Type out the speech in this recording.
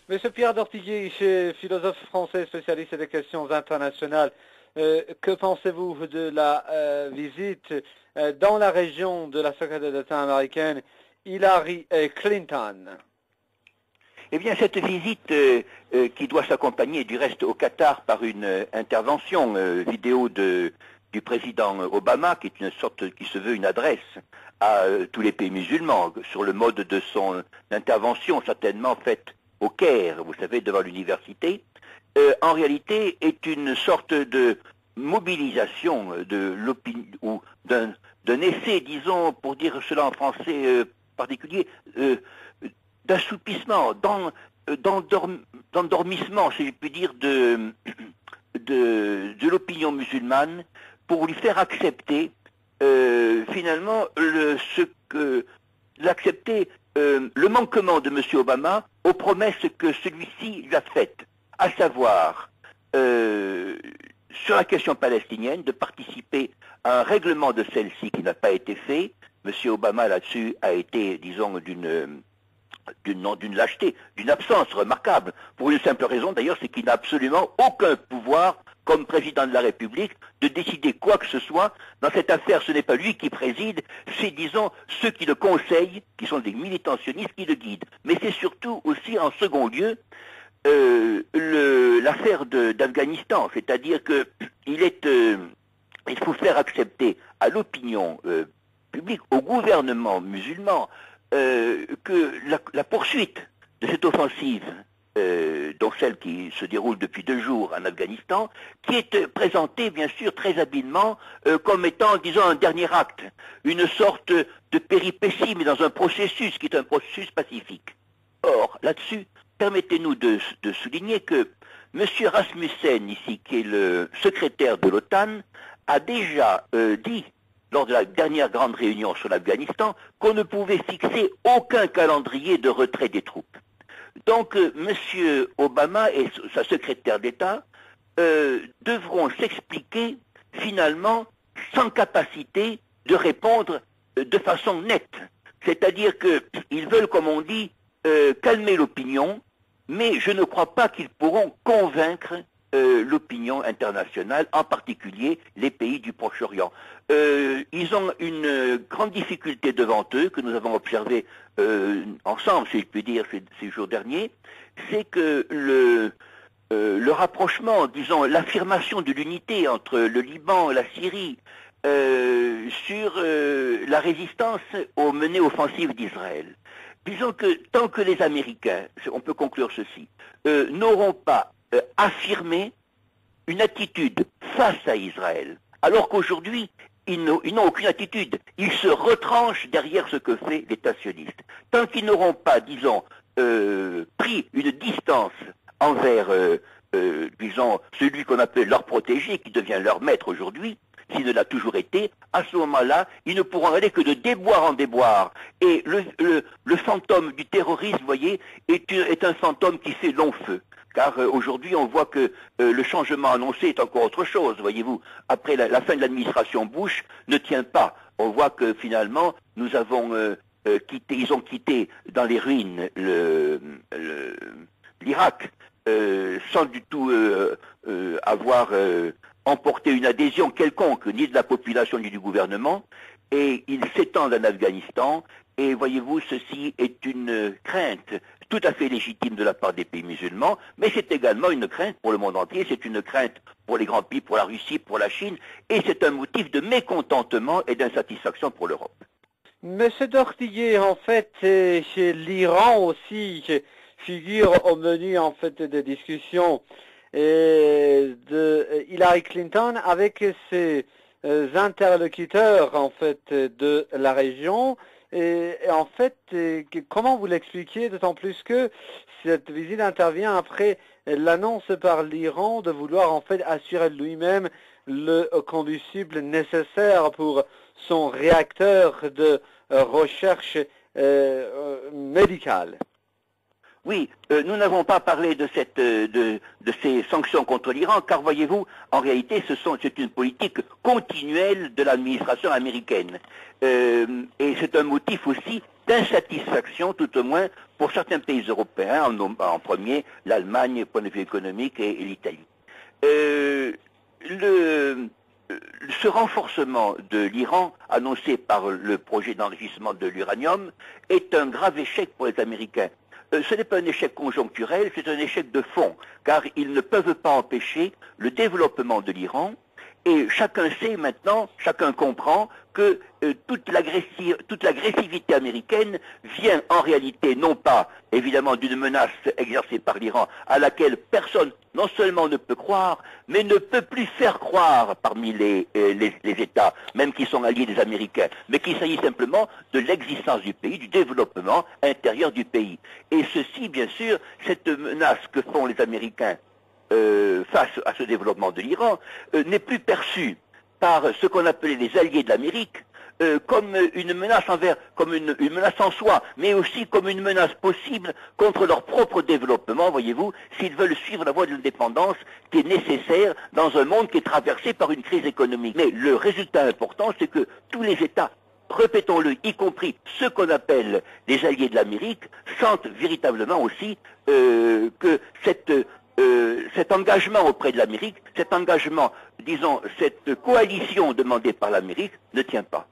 Monsieur Pierre Dortiguier, philosophe français spécialiste des questions internationales, que pensez-vous de la visite dans la région de la secrétaire d'État américaine Hillary Clinton? Eh bien, cette visite qui doit s'accompagner du reste au Qatar par une intervention vidéo du président Obama, qui est une sorte, qui se veut une adresse à tous les pays musulmans, sur le mode de son intervention certainement faite au Caire, vous savez, devant l'université, en réalité est une sorte de mobilisation de l'opinion, ou d'un essai, disons, pour dire cela en français particulier, d'assoupissement, d'endormissement, si je puis dire, de l'opinion musulmane, pour lui faire accepter finalement le manquement de M. Obama aux promesses que celui-ci lui a faites, à savoir sur la question palestinienne, de participer à un règlement de celle-ci qui n'a pas été fait. M. Obama là-dessus a été, disons, d'une lâcheté, d'une absence remarquable, pour une simple raison d'ailleurs, c'est qu'il n'a absolument aucun pouvoir comme président de la République de décider quoi que ce soit. Dans cette affaire, ce n'est pas lui qui préside, c'est, disons, ceux qui le conseillent, qui sont des militants sionistes, qui le guident. Mais c'est surtout aussi, en second lieu, l'affaire d'Afghanistan, c'est-à-dire que il faut faire accepter à l'opinion publique, au gouvernement musulman, que la poursuite de cette offensive, donc celle qui se déroule depuis 2 jours en Afghanistan, qui est présentée bien sûr très habilement comme étant, disons, un dernier acte, une sorte de péripétie, mais dans un processus qui est un processus pacifique. Or, là-dessus, permettez-nous de souligner que M. Rasmussen, ici, qui est le secrétaire de l'OTAN, a déjà dit, lors de la dernière grande réunion sur l'Afghanistan, qu'on ne pouvait fixer aucun calendrier de retrait des troupes. Donc, M. Obama et sa secrétaire d'État devront s'expliquer, finalement, sans capacité de répondre de façon nette. C'est-à-dire qu'ils veulent, comme on dit, calmer l'opinion, mais je ne crois pas qu'ils pourront convaincre l'opinion internationale, en particulier les pays du Proche-Orient. Ils ont une grande difficulté devant eux, que nous avons observé ensemble, si je puis dire, ces jours derniers, c'est que le rapprochement, disons, l'affirmation de l'unité entre le Liban et la Syrie sur la résistance aux menées offensives d'Israël. Disons que tant que les Américains, on peut conclure ceci, n'auront pas affirmé une attitude face à Israël, alors qu'aujourd'hui, ils n'ont aucune attitude. Ils se retranchent derrière ce que fait l'État sioniste. Tant qu'ils n'auront pas, disons, pris une distance envers, disons, celui qu'on appelle leur protégé, qui devient leur maître aujourd'hui, s'il ne l'a toujours été, à ce moment-là, ils ne pourront aller que de déboire en déboire. Et le fantôme du terrorisme, vous voyez, est un fantôme qui fait long feu. Car aujourd'hui, on voit que le changement annoncé est encore autre chose, voyez-vous. Après la fin de l'administration Bush ne tient pas. On voit que finalement, nous avons ils ont quitté dans les ruines l'Irak, sans du tout avoir emporté une adhésion quelconque, ni de la population ni du gouvernement, et ils s'étendent en Afghanistan, et voyez-vous, ceci est une crainte tout à fait légitime de la part des pays musulmans, mais c'est également une crainte pour le monde entier, c'est une crainte pour les grands pays, pour la Russie, pour la Chine, et c'est un motif de mécontentement et d'insatisfaction pour l'Europe. Monsieur Dortiguier, en fait, l'Iran aussi figure au menu en fait des discussions de Hillary Clinton avec ses interlocuteurs en fait de la région. Et en fait, comment vous l'expliquez, d'autant plus que cette visite intervient après l'annonce par l'Iran de vouloir en fait assurer lui-même le combustible nécessaire pour son réacteur de recherche médicale. Oui, nous n'avons pas parlé de ces sanctions contre l'Iran, car voyez-vous, en réalité, c'est une politique continuelle de l'administration américaine. Et c'est un motif aussi d'insatisfaction, tout au moins, pour certains pays européens, en premier l'Allemagne, point de vue économique, et l'Italie. Ce renforcement de l'Iran, annoncé par le projet d'enrichissement de l'uranium, est un grave échec pour les Américains. Ce n'est pas un échec conjoncturel, c'est un échec de fond, car ils ne peuvent pas empêcher le développement de l'Iran, et chacun sait maintenant, chacun comprend que toute l'agressivité américaine vient en réalité non pas évidemment d'une menace exercée par l'Iran à laquelle personne non seulement ne peut croire, mais ne peut plus faire croire parmi les États, même qui sont alliés des Américains, mais qu'il s'agit simplement de l'existence du pays, du développement intérieur du pays. Et ceci, bien sûr, cette menace que font les Américains face à ce développement de l'Iran n'est plus perçue par ce qu'on appelait les alliés de l'Amérique comme une menace comme une menace en soi, mais aussi comme une menace possible contre leur propre développement, voyez-vous, s'ils veulent suivre la voie de l'indépendance qui est nécessaire dans un monde qui est traversé par une crise économique. Mais le résultat important, c'est que tous les États, répétons-le, y compris ceux qu'on appelle les alliés de l'Amérique, sentent véritablement aussi que cet engagement auprès de l'Amérique, cet engagement, disons, cette coalition demandée par l'Amérique ne tient pas.